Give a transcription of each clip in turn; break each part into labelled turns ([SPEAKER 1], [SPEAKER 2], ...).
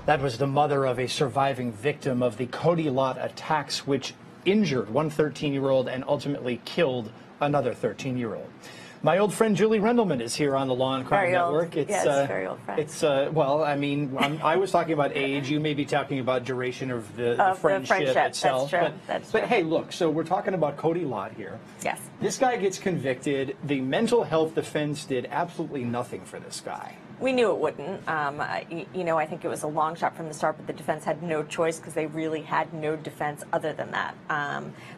[SPEAKER 1] That was the mother of a surviving victim of the Cody Lot attacks, which injured one 13-year-old and ultimately killed another 13-year-old. My old friend Julie Rendelman is here on the Law and Crime Network.
[SPEAKER 2] Yes, very old friend.
[SPEAKER 1] Well, I mean, I was talking about age. You may be talking about duration of the friendship itself.
[SPEAKER 2] That's true.
[SPEAKER 1] But hey, look, so we're talking about Cody Lot here.
[SPEAKER 2] Yes.
[SPEAKER 1] This guy gets convicted. The mental health defense did absolutely nothing for this guy.
[SPEAKER 2] We knew it wouldn't. You know, I think it was a long shot from the start, but the defense had no choice because they really had no defense other than that.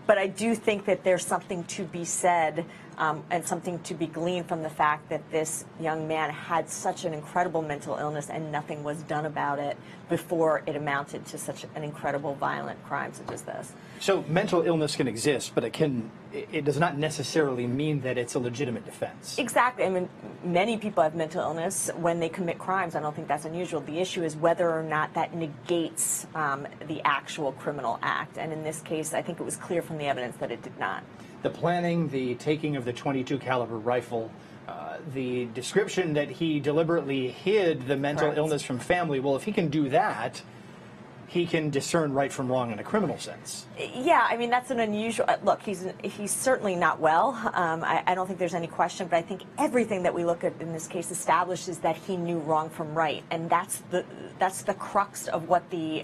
[SPEAKER 2] But I do think that there's something to be said and something to be gleaned from the fact that this young man had such an incredible mental illness and nothing was done about it before it amounted to such an incredible violent crime such as this.
[SPEAKER 1] So mental illness can exist, but it does not necessarily mean that it's a legitimate defense.
[SPEAKER 2] Exactly. I mean, many people have mental illness when they commit crimes. I don't think that's unusual. The issue is whether or not that negates the actual criminal act. And in this case, I think it was clear from the evidence that it did not.
[SPEAKER 1] The planning, the taking of the .22 caliber rifle, the description that he deliberately hid the mental illness from family. Well, if he can do that, he can discern right from wrong in a criminal sense.
[SPEAKER 2] Yeah, I mean, that's an unusual look. He's certainly not well. I don't think there's any question, but I think everything that we look at in this case establishes that he knew wrong from right, and that's the crux of what the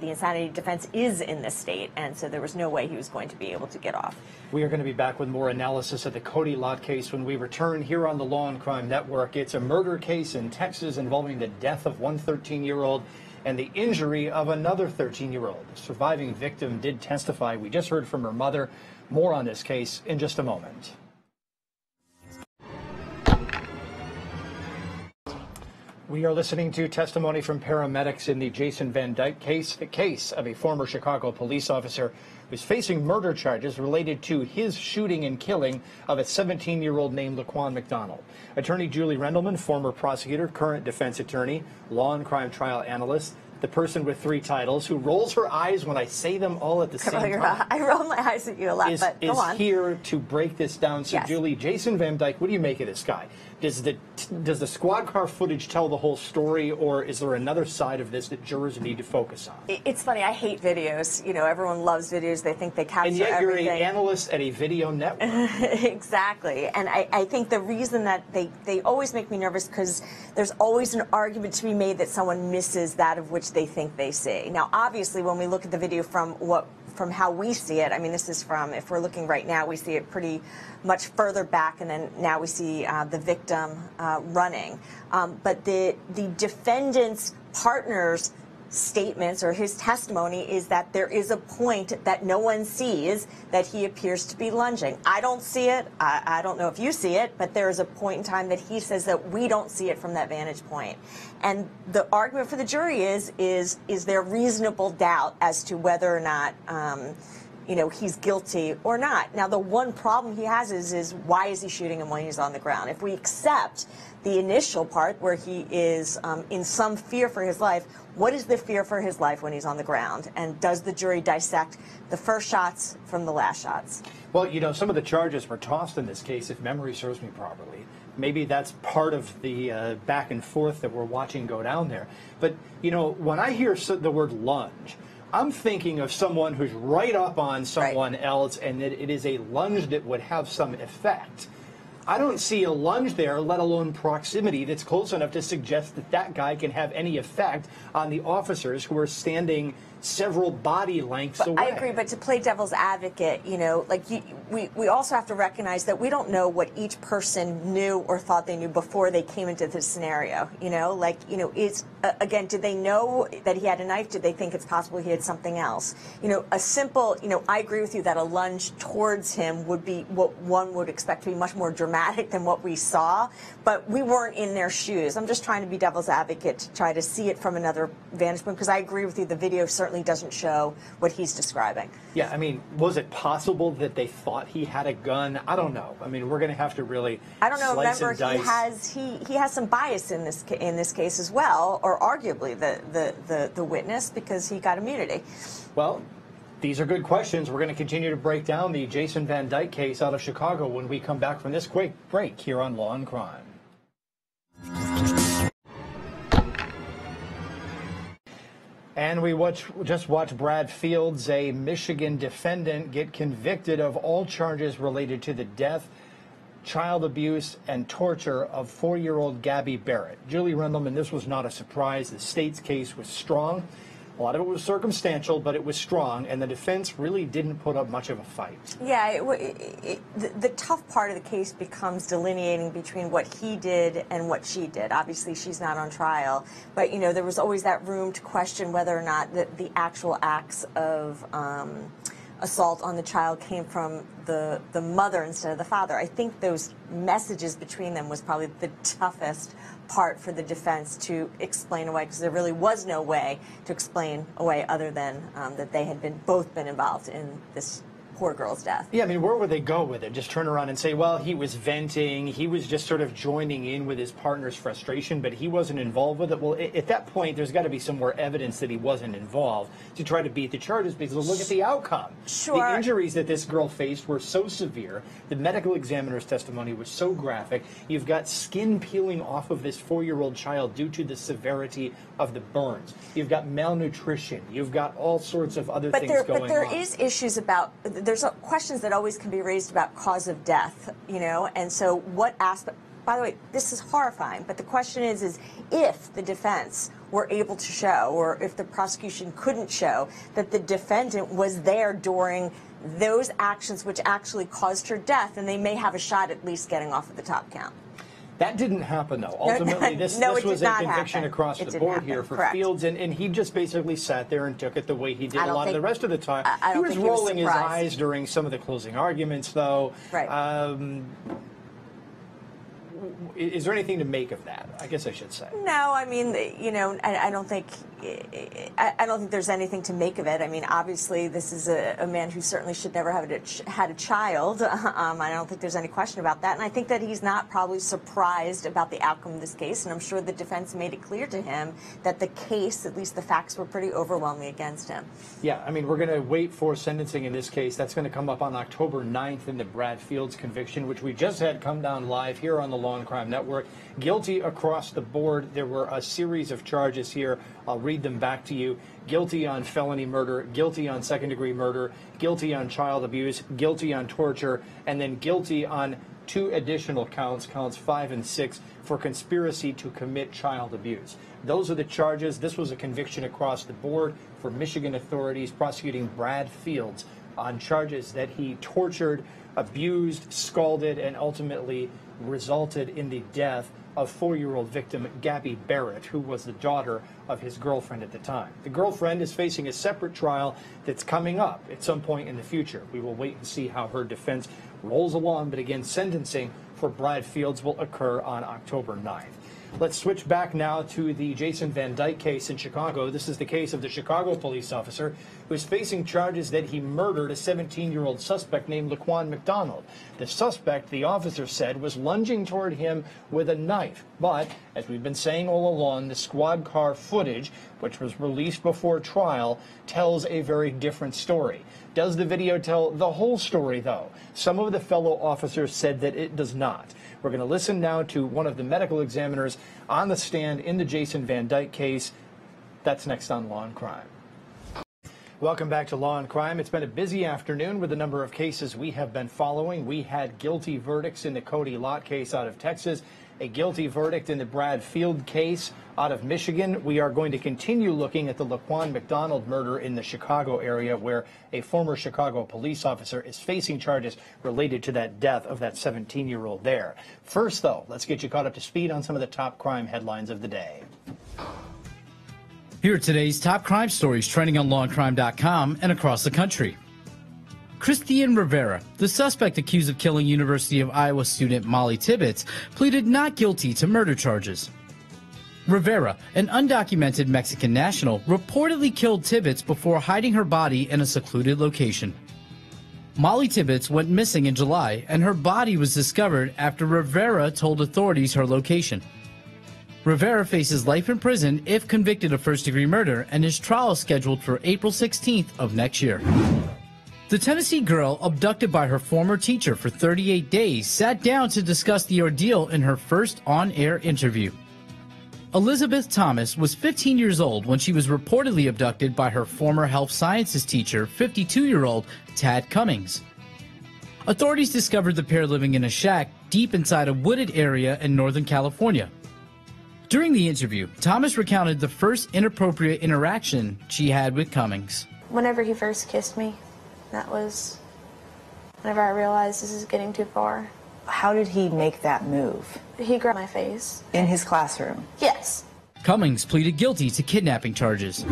[SPEAKER 2] insanity defense is in this state. And so there was no way he was going to be able to get off.
[SPEAKER 1] We are going to be back with more analysis of the Cody Lot case when we return here on the Law and Crime Network. It's a murder case in Texas involving the death of one 13-year-old and the injury of another 13-year-old. The surviving victim did testify. We just heard from her mother. More on this case in just a moment. We are listening to testimony from paramedics in the Jason Van Dyke case, the case of a former Chicago police officer who's facing murder charges related to his shooting and killing of a 17-year-old named Laquan McDonald. Attorney Julie Rendelman, former prosecutor, current defense attorney, law and crime trial analyst, the person with 3 titles who rolls her eyes when I say them all at the same time.
[SPEAKER 2] I roll my eyes at you a lot, but go on.
[SPEAKER 1] Is here to break this down. So,
[SPEAKER 2] yes.
[SPEAKER 1] Julie, Jason Van Dyke, what do you make of this guy? Does the squad car footage tell the whole story, or is there another side of this that jurors need to focus on?
[SPEAKER 2] It's funny. I hate videos. You know, everyone loves videos. They think they capture everything.
[SPEAKER 1] And yet you're an analyst at a video network.
[SPEAKER 2] Exactly. And I think the reason that they always make me nervous because there's always an argument to be made that someone misses that of which they think they see. Now, obviously, when we look at the video from how we see it, I mean, this is from, if we're looking right now, we see it pretty much further back, and then now we see the victim running. But the defendant's partner's statements or his testimony is that there is a point that no one sees that he appears to be lunging. I don't see it. I don't know if you see it, but there is a point in time that he says that we don't see it from that vantage point. And the argument for the jury is there reasonable doubt as to whether or not you know, he's guilty or not. Now, the one problem he has is why is he shooting him when he's on the ground? If we accept the initial part where he is in some fear for his life, what is the fear for his life when he's on the ground? And does the jury dissect the first shots from the last shots?
[SPEAKER 1] Well, you know, some of the charges were tossed in this case, if memory serves me properly. Maybe that's part of the back and forth that we're watching go down there. But, you know, when I hear the word lunge, I'm thinking of someone who's right up on someone else, and that it is a lunge that would have some effect. I don't see a lunge there, let alone proximity, that's close enough to suggest that that guy can have any effect on the officers who are standing several body lengths away.
[SPEAKER 2] I agree, but to play devil's advocate, you know, like we also have to recognize that we don't know what each person knew or thought they knew before they came into this scenario. You know, like, you know, again, did they know that he had a knife? Did they think it's possible he had something else? You know, a simple, you know, I agree with you that a lunge towards him would be what one would expect to be much more dramatic than what we saw, but we weren't in their shoes. I'm just trying to be devil's advocate to try to see it from another vantage point, because I agree with you, the video certainly doesn't show what he's describing.
[SPEAKER 1] Yeah, I mean, was it possible that they thought he had a gun? I don't know. I mean, we're going to have to really
[SPEAKER 2] I don't know.
[SPEAKER 1] slice
[SPEAKER 2] Remember,
[SPEAKER 1] and dice.
[SPEAKER 2] he has some bias in this case as well, or arguably the witness, because he got immunity.
[SPEAKER 1] Well, these are good questions. We're going to continue to break down the Jason Van Dyke case out of Chicago when we come back from this quick break here on Law and Crime. And we just watched Brad Fields, a Michigan defendant, get convicted of all charges related to the death, child abuse, and torture of 4-year-old Gabby Barrett. Julie Rendelman, this was not a surprise. The state's case was strong. A lot of it was circumstantial, but it was strong, and the defense really didn't put up much of a fight.
[SPEAKER 2] Yeah, the tough part of the case becomes delineating between what he did and what she did. Obviously, she's not on trial, but, you know, there was always that room to question whether or not the actual acts of assault on the child came from the mother instead of the father. I think those messages between them was probably the toughest part for the defense to explain away, because there really was no way to explain away other than that they had both been involved in this poor girl's death.
[SPEAKER 1] Yeah, I mean, where would they go with it? Just turn around and say, well, he was venting, he was just sort of joining in with his partner's frustration, but he wasn't involved with it. Well, at that point, there's got to be some more evidence that he wasn't involved to try to beat the charges, because look at the outcome.
[SPEAKER 2] Sure.
[SPEAKER 1] The injuries that this girl faced were so severe. The medical examiner's testimony was so graphic. You've got skin peeling off of this 4-year-old child due to the severity of the burns. You've got malnutrition. You've got all sorts of other things going on.
[SPEAKER 2] But there is issues about, there's questions that always can be raised about cause of death, you know, and so what aspect, by the way, this is horrifying, but the question is if the defense were able to show, or if the prosecution couldn't show, that the defendant was there during those actions which actually caused her death, and they may have a shot at least getting off of the top count.
[SPEAKER 1] That didn't happen, though. Ultimately, this was a conviction across the board here for Fields, and he just basically sat there and took it the way he did a lot of the rest of the time. He was rolling his eyes during some of the closing arguments, though.
[SPEAKER 2] Right.
[SPEAKER 1] Is there anything to make of that? I guess I should say.
[SPEAKER 2] No, I mean, you know, I don't think there's anything to make of it. I mean, obviously, this is a man who certainly should never have had a child. I don't think there's any question about that. And I think that he's not probably surprised about the outcome of this case. And I'm sure the defense made it clear to him that the case, at least the facts, were pretty overwhelming against him.
[SPEAKER 1] Yeah, I mean, we're going to wait for sentencing in this case. That's going to come up on October 9th in the Brad Fields conviction, which we just had come down live here on the Law&Crime Network. Guilty across the board. There were a series of charges here. I'll read them back to you. Guilty on felony murder, guilty on second-degree murder, guilty on child abuse, guilty on torture, and then guilty on 2 additional counts, counts 5 and 6, for conspiracy to commit child abuse. Those are the charges. This was a conviction across the board for Michigan authorities prosecuting Brad Fields on charges that he tortured, abused, scalded, and ultimately resulted in the death of 4-year-old victim Gabby Barrett, who was the daughter of his girlfriend at the time. The girlfriend is facing a separate trial that's coming up at some point in the future. We will wait and see how her defense rolls along, but again, sentencing for Brad Fields will occur on October 9th. Let's switch back now to the Jason Van Dyke case in Chicago. This is the case of the Chicago police officer who is facing charges that he murdered a 17-year-old suspect named Laquan McDonald. The suspect, the officer said, was lunging toward him with a knife. But, as we've been saying all along, the squad car footage, which was released before trial, tells a very different story. Does the video tell the whole story, though? Some of the fellow officers said that it does not. We're going to listen now to one of the medical examiners on the stand in the Jason Van Dyke case. That's next on Law and Crime. Welcome back to Law and Crime. It's been a busy afternoon with the number of cases we have been following. We had guilty verdicts in the Cody Lott case out of Texas, a guilty verdict in the Brad Field case out of Michigan. We are going to continue looking at the Laquan McDonald murder in the Chicago area, where a former Chicago police officer is facing charges related to that death of that 17-year-old there. First, though, let's get you caught up to speed on some of the top crime headlines of the day.
[SPEAKER 3] Here are today's top crime stories trending on lawandcrime.com and across the country. Christian Rivera, the suspect accused of killing University of Iowa student Molly Tibbetts, pleaded not guilty to murder charges. Rivera, an undocumented Mexican national, reportedly killed Tibbetts before hiding her body in a secluded location. Molly Tibbetts went missing in July, and her body was discovered after Rivera told authorities her location. Rivera faces life in prison if convicted of first-degree murder, and his trial is scheduled for April 16th of next year. The Tennessee girl, abducted by her former teacher for 38 days, sat down to discuss the ordeal in her first on-air interview. Elizabeth Thomas was 15 years old when she was reportedly abducted by her former health sciences teacher, 52-year-old Tad Cummings. Authorities discovered the pair living in a shack deep inside a wooded area in Northern California. During the interview, Thomas recounted the first inappropriate interaction she had with Cummings.
[SPEAKER 4] Whenever he first kissed me, that was whenever I realized this is getting too far.
[SPEAKER 5] How did he make that move?
[SPEAKER 4] He grabbed my face.
[SPEAKER 5] In his classroom?
[SPEAKER 4] Yes.
[SPEAKER 3] Cummings pleaded guilty to kidnapping charges.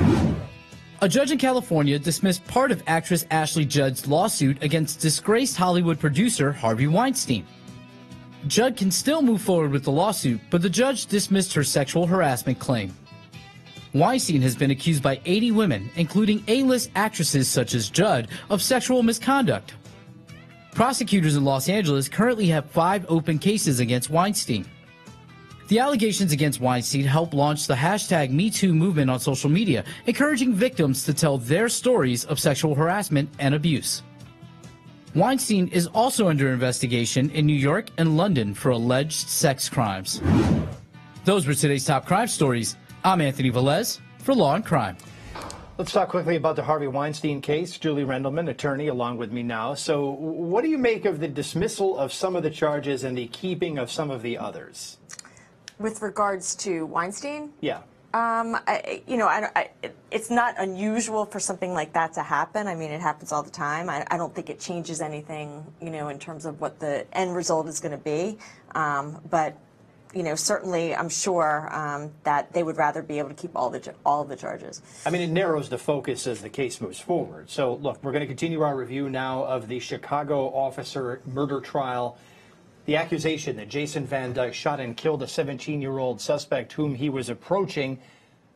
[SPEAKER 3] A judge in California dismissed part of actress Ashley Judd's lawsuit against disgraced Hollywood producer Harvey Weinstein. Judd can still move forward with the lawsuit, but the judge dismissed her sexual harassment claim. Weinstein has been accused by 80 women, including A-list actresses such as Judd, of sexual misconduct. Prosecutors in Los Angeles currently have 5 open cases against Weinstein. The allegations against Weinstein helped launch the hashtag #MeToo movement on social media, encouraging victims to tell their stories of sexual harassment and abuse. Weinstein is also under investigation in New York and London for alleged sex crimes. Those were today's top crime stories. I'm Anthony Velez for Law and Crime.
[SPEAKER 1] Let's talk quickly about the Harvey Weinstein case. Julie Rendelman, attorney, along with me now. So what do you make of the dismissal of some of the charges and the keeping of some of the others?
[SPEAKER 2] With regards to Weinstein?
[SPEAKER 1] Yeah.
[SPEAKER 2] It's not unusual for something like that to happen. I mean, it happens all the time. I don't think it changes anything, in terms of what the end result is going to be. But certainly I'm sure that they would rather be able to keep all the charges.
[SPEAKER 1] I mean, it narrows the focus as the case moves forward. So, look, we're going to continue our review now of the Chicago officer murder trial. The accusation that Jason Van Dyke shot and killed a 17-year-old suspect whom he was approaching.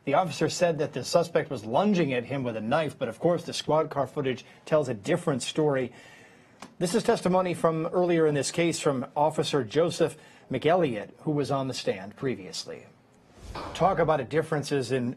[SPEAKER 1] The officer said that the suspect was lunging at him with a knife, but of course the squad car footage tells a different story. This is testimony from earlier in this case from Officer Joseph McElliott, who was on the stand previously. Talk about a difference in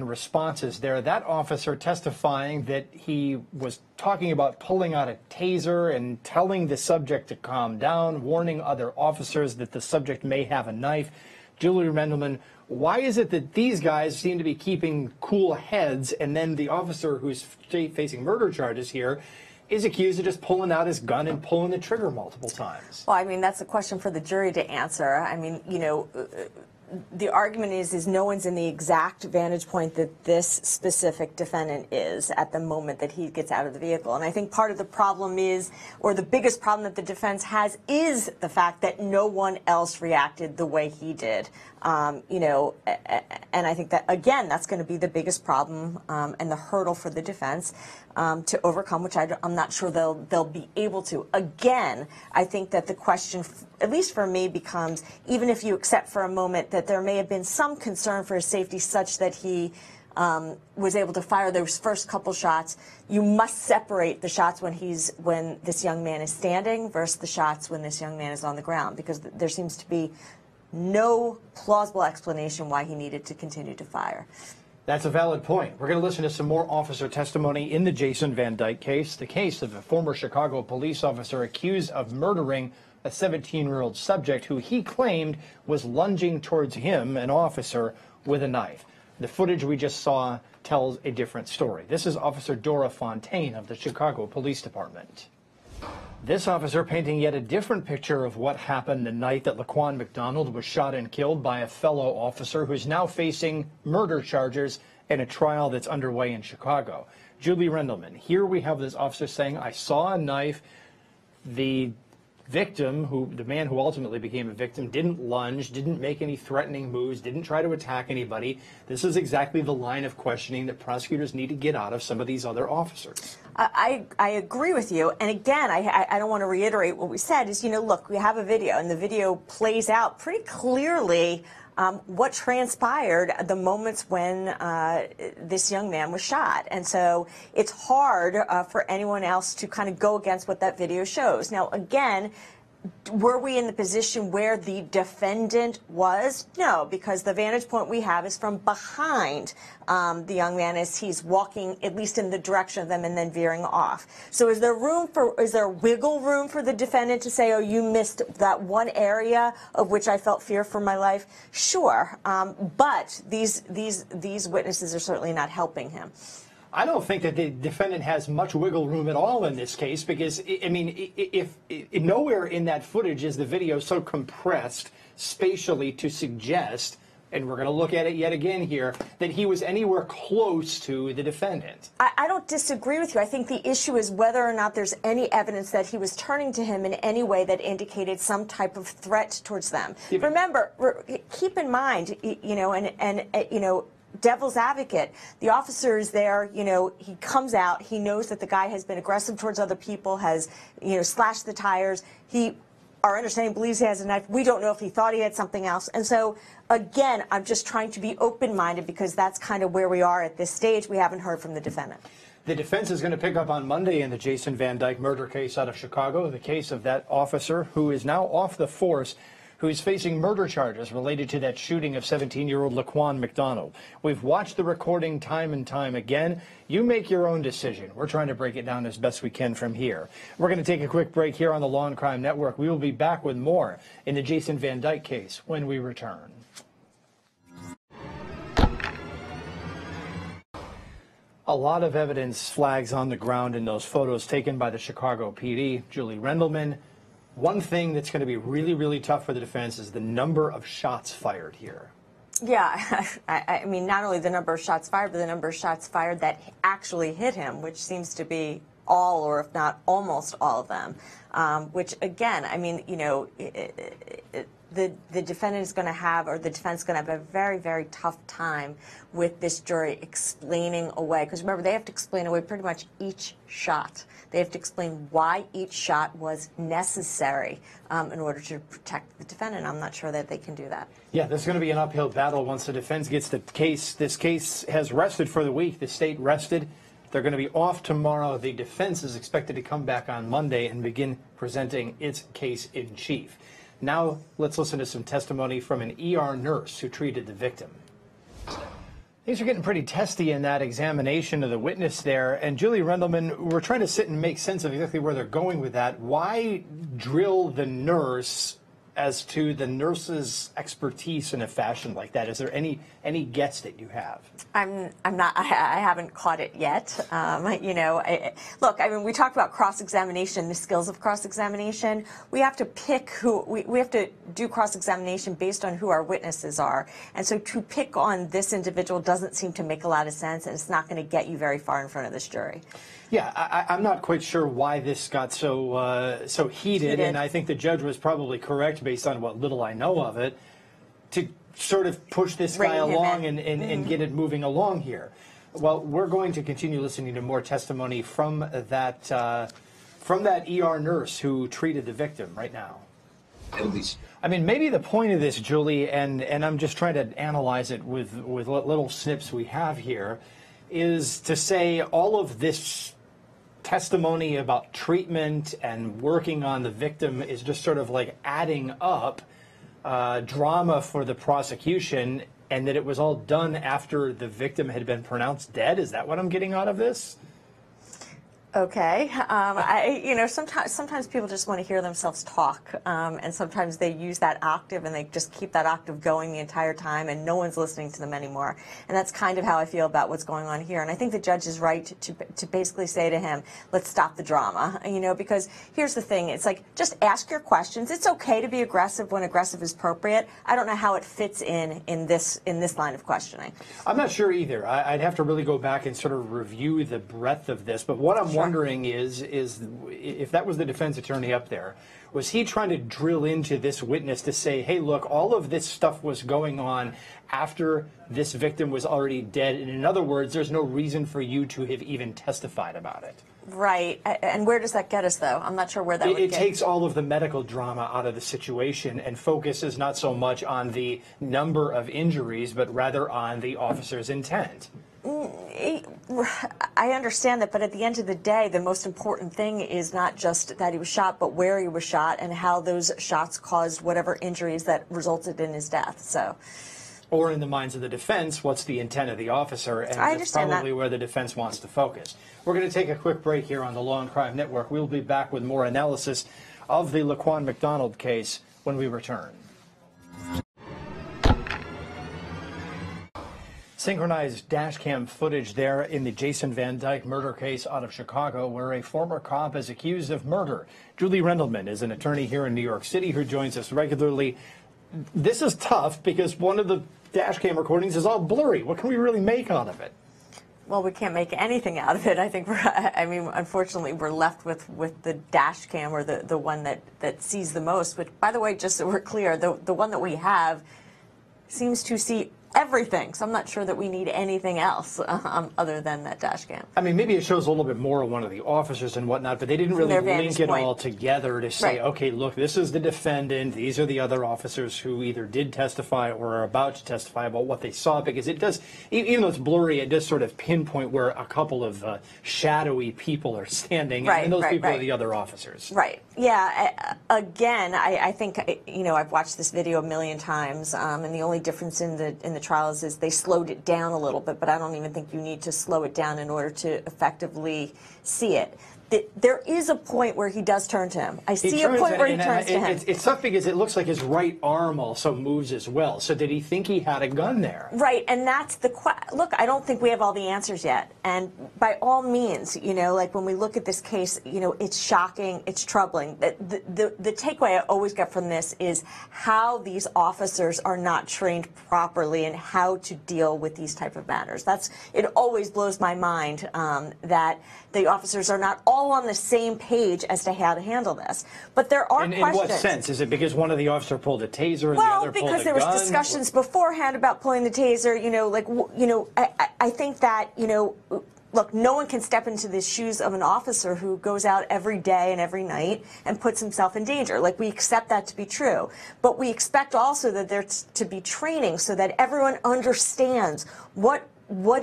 [SPEAKER 1] responses there. That officer testifying that he was talking about pulling out a taser and telling the subject to calm down, warning other officers that the subject may have a knife. Julie Rendelman, why is it that these guys seem to be keeping cool heads, and then the officer who's facing murder charges here is accused of just pulling out his gun and pulling the trigger multiple times?
[SPEAKER 2] Well, I mean, that's a question for the jury to answer. I mean, the argument is no one's in the exact vantage point that this specific defendant is at the moment that he gets out of the vehicle. And I think part of the problem is, or the biggest problem that the defense has, is the fact that no one else reacted the way he did. And I think that, again, that's going to be the biggest problem and the hurdle for the defense to overcome, which I'm not sure they'll be able to. Again, I think that the question, at least for me, becomes, even if you accept for a moment that there may have been some concern for his safety such that he was able to fire those first couple shots, you must separate the shots when this young man is standing versus the shots when this young man is on the ground, because there seems to be no plausible explanation why he needed to continue to fire.
[SPEAKER 1] That's a valid point. We're going to listen to some more officer testimony in the Jason Van Dyke case, the case of a former Chicago police officer accused of murdering a 17-year-old subject who he claimed was lunging towards him, an officer, with a knife. The footage we just saw tells a different story. This is Officer Dora Fontaine of the Chicago Police Department. This officer painting yet a different picture of what happened the night that Laquan McDonald was shot and killed by a fellow officer who's now facing murder charges in a trial that's underway in Chicago. Julie Rendelman, here we have this officer saying, I saw a knife. The victim, the man who ultimately became a victim, didn't lunge, didn't make any threatening moves, didn't try to attack anybody. This is exactly the line of questioning that prosecutors need to get out of some of these other officers.
[SPEAKER 2] I agree with you. And again, I don't want to reiterate what we said is, look, we have a video, and the video plays out pretty clearly what transpired at the moments when this young man was shot. And so it's hard for anyone else to kind of go against what that video shows. Now, again, were we in the position where the defendant was? No, because the vantage point we have is from behind the young man as he's walking, at least in the direction of them, and then veering off. So is there wiggle room for the defendant to say, oh, you missed that one area of which I felt fear for my life? Sure, but these witnesses are certainly not helping him.
[SPEAKER 1] I don't think that the defendant has much wiggle room at all in this case because, I mean, if nowhere in that footage is the video so compressed spatially to suggest, and we're going to look at it yet again here, that he was anywhere close to the defendant.
[SPEAKER 2] I don't disagree with you. I think the issue is whether or not there's any evidence that he was turning to him in any way that indicated some type of threat towards them. Yeah. Remember, keep in mind, you know, devil's advocate, the officer is there, you know, he comes out, he knows that the guy has been aggressive towards other people, has, you know, slashed the tires. Our understanding believes he has a knife. We don't know if he thought he had something else. And so, again, I'm just trying to be open-minded because that's kind of where we are at this stage. We haven't heard from the defendant.
[SPEAKER 1] The defense is going to pick up on Monday in the Jason Van Dyke murder case out of Chicago, the case of that officer who is now off the force, who is facing murder charges related to that shooting of 17-year-old Laquan McDonald. We've watched the recording time and time again. You make your own decision. We're trying to break it down as best we can from here. We're going to take a quick break here on the Law and Crime Network. We will be back with more in the Jason Van Dyke case when we return. A lot of evidence flags on the ground in those photos taken by the Chicago PD. Julie Rendelman. One thing that's going to be really, really tough for the defense is the number of shots fired here.
[SPEAKER 2] Yeah, I mean, not only the number of shots fired, but the number of shots fired that actually hit him, which seems to be all, or if not almost all of them. Which, again, I mean, you know, the defendant is going to have, or the defense is going to have a very, very tough time with this jury explaining away. Because remember, they have to explain away pretty much each shot. They have to explain why each shot was necessary in order to protect the defendant. I'm not sure that they can do that. Yeah, this is going to be an uphill battle once the defense gets the case. This case has rested for the week. The state rested. They're going to be off tomorrow. The defense is expected to come back on Monday and begin presenting its case in chief. Now, let's listen to some testimony from an ER nurse who treated the victim. Things are getting pretty testy in that examination of the witness there. And Julie Rendelman, we're trying to sit and make sense of exactly where they're going with that. Why drill the nurse as to the nurse's expertise in a fashion like that? Is there any guess that you have? I haven't caught it yet. You know, look, I mean, we talked about cross-examination, the skills of cross-examination. We have to pick who, we have to do cross-examination based on who our witnesses are. And so to pick on this individual doesn't seem to make a lot of sense, and it's not going to get you very far in front of this jury.
[SPEAKER 1] Yeah, I'm not quite sure why this got so heated, and I think the judge was probably correct based on what little I know of it, to sort of push this guy along and get it moving along here. Well, we're going to continue listening to more testimony from that ER nurse who treated the victim right now. At least. I mean, maybe the point of this, Julie, and I'm just trying to analyze it with what little snips we have here, is to say all of this testimony about treatment and working on the victim is just sort of like adding up drama for the prosecution, and that it was all done after the victim had been pronounced dead. Is that what I'm getting out of this?
[SPEAKER 2] Okay. You know, sometimes people just want to hear themselves talk, and sometimes they use that octave and they just keep that octave going the entire time, and no one's listening to them anymore. And that's kind of how I feel about what's going on here. And I think the judge is right to basically say to him, let's stop the drama. You know, because here's the thing: it's like, just ask your questions. It's okay to be aggressive when aggressive is appropriate. I don't know how it fits in this line of questioning.
[SPEAKER 1] I'm not sure either. I'd have to really go back and sort of review the breadth of this. But what I'm wondering is if that was the defense attorney up there, was he trying to drill into this witness to say, hey, look, all of this stuff was going on after this victim was already dead, and in other words, there's no reason for you to have even testified about it.
[SPEAKER 2] Right. And where does that get us, though? I'm not sure where that would get.
[SPEAKER 1] It takes all of the medical drama out of the situation and focuses not so much on the number of injuries, but rather on the officer's intent.
[SPEAKER 2] I understand that, but at the end of the day, the most important thing is not just that he was shot, but where he was shot and how those shots caused whatever injuries that resulted in his death. So,
[SPEAKER 1] or in the minds of the defense, what's the intent of the officer? And
[SPEAKER 2] I
[SPEAKER 1] that's
[SPEAKER 2] understand
[SPEAKER 1] probably
[SPEAKER 2] that.
[SPEAKER 1] where the defense wants to focus. We're going to take a quick break here on the Law and Crime Network. We'll be back with more analysis of the Laquan McDonald case when we return. Synchronized dash cam footage there in the Jason Van Dyke murder case out of Chicago, where a former cop is accused of murder. Julie Rendelman is an attorney here in New York City who joins us regularly. This is tough because one of the dash cam recordings is all blurry. What can we really make out of it?
[SPEAKER 2] Well, we can't make anything out of it. I think unfortunately, we're left with the dash cam, or the one that sees the most. Which, by the way, just so we're clear, the one that we have seems to see everything. So I'm not sure that we need anything else other than that dash cam.
[SPEAKER 1] I mean, maybe it shows a little bit more of one of the officers and whatnot, but they didn't really link it all together to say, okay, look, this is the defendant, these are the other officers who either did testify or are about to testify about what they saw, because it does, even though it's blurry, it does sort of pinpoint where a couple of shadowy people are standing, and those people are the other officers.
[SPEAKER 2] Right. Yeah. Again, I think, I've watched this video a million times, and the only difference in the trials is they slowed it down a little bit, but I don't even think you need to slow it down in order to effectively see it. There is a point where he does turn to him. I see a point where he turns to him.
[SPEAKER 1] It's tough because it looks like his right arm also moves as well. So did he think he had a gun there?
[SPEAKER 2] Right, and that's the look. I don't think we have all the answers yet. And by all means, like when we look at this case, it's shocking, it's troubling. The takeaway I always get from this is how these officers are not trained properly and how to deal with these type of matters. It always blows my mind that the officers are not all on the same page as to how to handle this. But there are questions.
[SPEAKER 1] In what sense? Is it because one of the officers pulled a taser and the other pulled a gun?
[SPEAKER 2] Well, because there was discussions beforehand about pulling the taser. I think that, look, no one can step into the shoes of an officer who goes out every day and every night and puts himself in danger. Like, we accept that to be true. But we expect also that there's to be training so that everyone understands what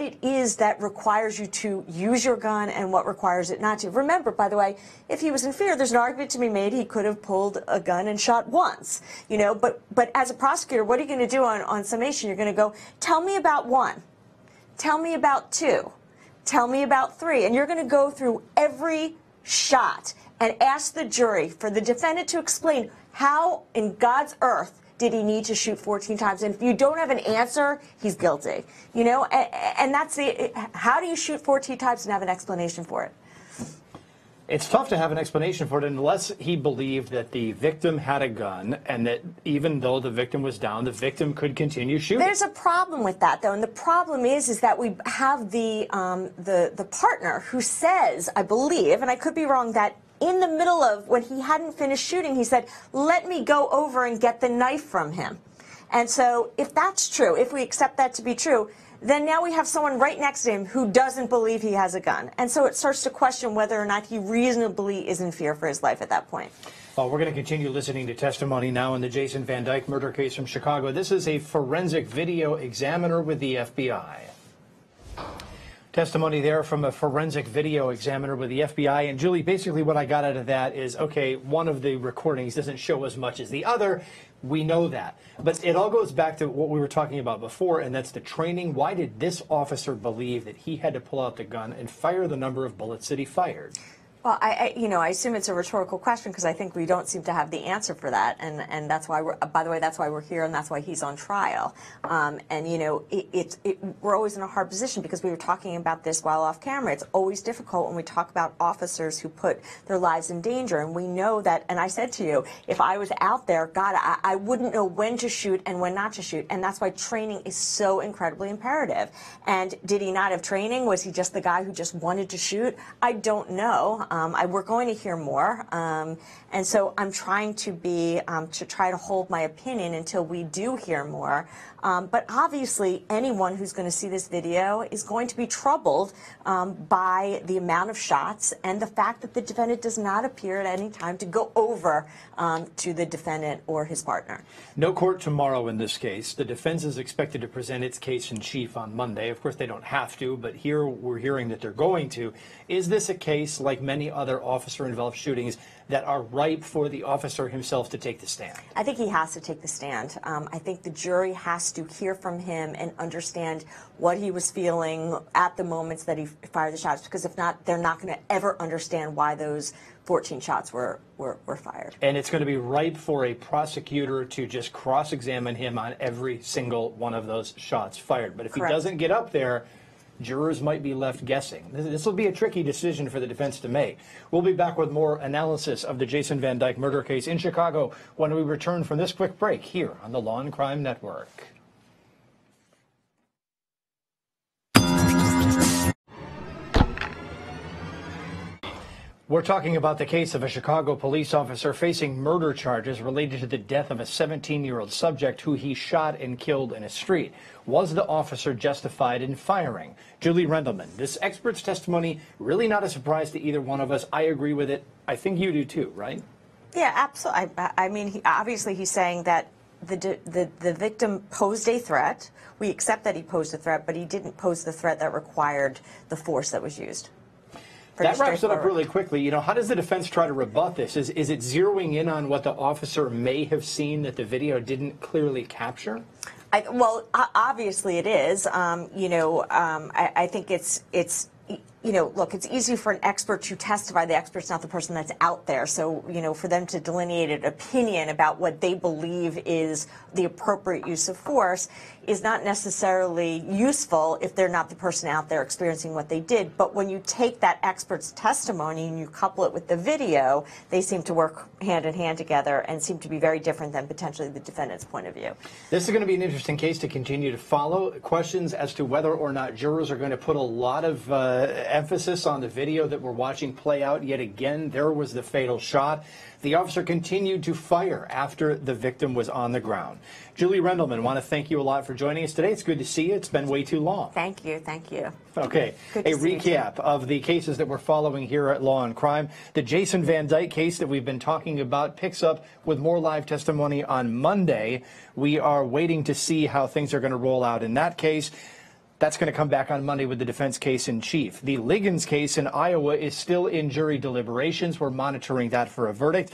[SPEAKER 2] it is that requires you to use your gun and what requires it not to. Remember, by the way, if he was in fear, there's an argument to be made he could have pulled a gun and shot once. But as a prosecutor, what are you going to do on summation? You're going to go, tell me about 1, tell me about 2, tell me about 3, and you're going to go through every shot and ask the jury for the defendant to explain how in God's earth did he need to shoot 14 times? And if you don't have an answer, he's guilty. And that's how do you shoot 14 times and have an explanation for it?
[SPEAKER 1] It's tough to have an explanation for it unless he believed that the victim had a gun and that even though the victim was down, the victim could continue shooting.
[SPEAKER 2] There's a problem with that, though, and the problem is that we have the partner who says, I believe, and I could be wrong, that in the middle of when he hadn't finished shooting, he said, let me go over and get the knife from him. And so if that's true, if we accept that to be true, then now we have someone right next to him who doesn't believe he has a gun. And so it starts to question whether or not he reasonably is in fear for his life at that point.
[SPEAKER 1] Well, we're going to continue listening to testimony now in the Jason Van Dyke murder case from Chicago. This is a forensic video examiner with the FBI. Testimony there from a forensic video examiner with the FBI. And Julie, basically what I got out of that is, okay, one of the recordings doesn't show as much as the other. We know that. But it all goes back to what we were talking about before, and that's the training. Why did this officer believe that he had to pull out the gun and fire the number of bullets that he fired?
[SPEAKER 2] Well, I assume it's a rhetorical question because I think we don't seem to have the answer for that, and that's why by the way, that's why we're here, and that's why he's on trial. We're always in a hard position because we were talking about this while off camera. It's always difficult when we talk about officers who put their lives in danger, and we know that. And I said to you, if I was out there, God, I wouldn't know when to shoot and when not to shoot, and that's why training is so incredibly imperative. And did he not have training? Was he just the guy who just wanted to shoot? I don't know. We're going to hear more, and so I'm trying to try to hold my opinion until we do hear more. But obviously, anyone who's going to see this video is going to be troubled by the amount of shots and the fact that the defendant does not appear at any time to go over to the defendant or his partner.
[SPEAKER 1] No court tomorrow in this case. The defense is expected to present its case in chief on Monday. Of course, they don't have to, but here we're hearing that they're going to. Is this a case, like many other officer-involved shootings, that are ripe for the officer himself to take the stand?
[SPEAKER 2] I think he has to take the stand. I think the jury has to hear from him and understand what he was feeling at the moments that he fired the shots, because if not, they're not going to ever understand why those 14 shots were fired.
[SPEAKER 1] And it's going to be ripe for a prosecutor to just cross-examine him on every single one of those shots fired. But if
[SPEAKER 2] Correct.
[SPEAKER 1] he doesn't get up there, jurors might be left guessing. This will be a tricky decision for the defense to make. We'll be back with more analysis of the Jason Van Dyke murder case in Chicago when we return from this quick break here on the Law and Crime Network. We're talking about the case of a Chicago police officer facing murder charges related to the death of a 17-year-old subject who he shot and killed in a street. Was the officer justified in firing? Julie Rendelman, this expert's testimony really not a surprise to either one of us. I agree with it. I think you do too, right?
[SPEAKER 2] Yeah, absolutely. I mean, obviously he's saying that the victim posed a threat. We accept that he posed a threat, but he didn't pose the threat that required the force that was used.
[SPEAKER 1] That wraps it up really quickly. You know, how does the defense try to rebut this? Is it zeroing in on what the officer may have seen that the video didn't clearly capture?
[SPEAKER 2] Well, obviously it is. I think it's look, it's easy for an expert to testify. The expert's not the person that's out there. So, for them to delineate an opinion about what they believe is the appropriate use of force is not necessarily useful if they're not the person out there experiencing what they did. But when you take that expert's testimony and you couple it with the video, they seem to work hand in hand together and seem to be very different than potentially the defendant's point of view.
[SPEAKER 1] This is going to be an interesting case to continue to follow. Questions as to whether or not jurors are going to put a lot of emphasis on the video that we're watching play out yet again. There was the fatal shot. The officer continued to fire after the victim was on the ground. Julie Rendelman, want to thank you a lot for joining us today. It's good to see you. It's been way too long.
[SPEAKER 2] Thank you. Thank you.
[SPEAKER 1] Okay, a recap of the cases that we're following here at Law and Crime. The Jason Van Dyke case that we've been talking about picks up with more live testimony on Monday. We are waiting to see how things are going to roll out in that case. That's going to come back on Monday with the defense case in chief. The Liggins case in Iowa is still in jury deliberations. We're monitoring that for a verdict.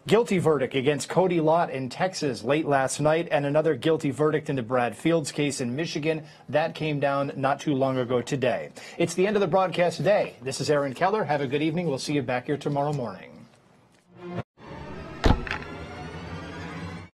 [SPEAKER 1] Guilty verdict against Cody Lott in Texas late last night, and another guilty verdict in the Brad Fields case in Michigan. That came down not too long ago today. It's the end of the broadcast today. This is Aaron Keller. Have a good evening. We'll see you back here tomorrow morning.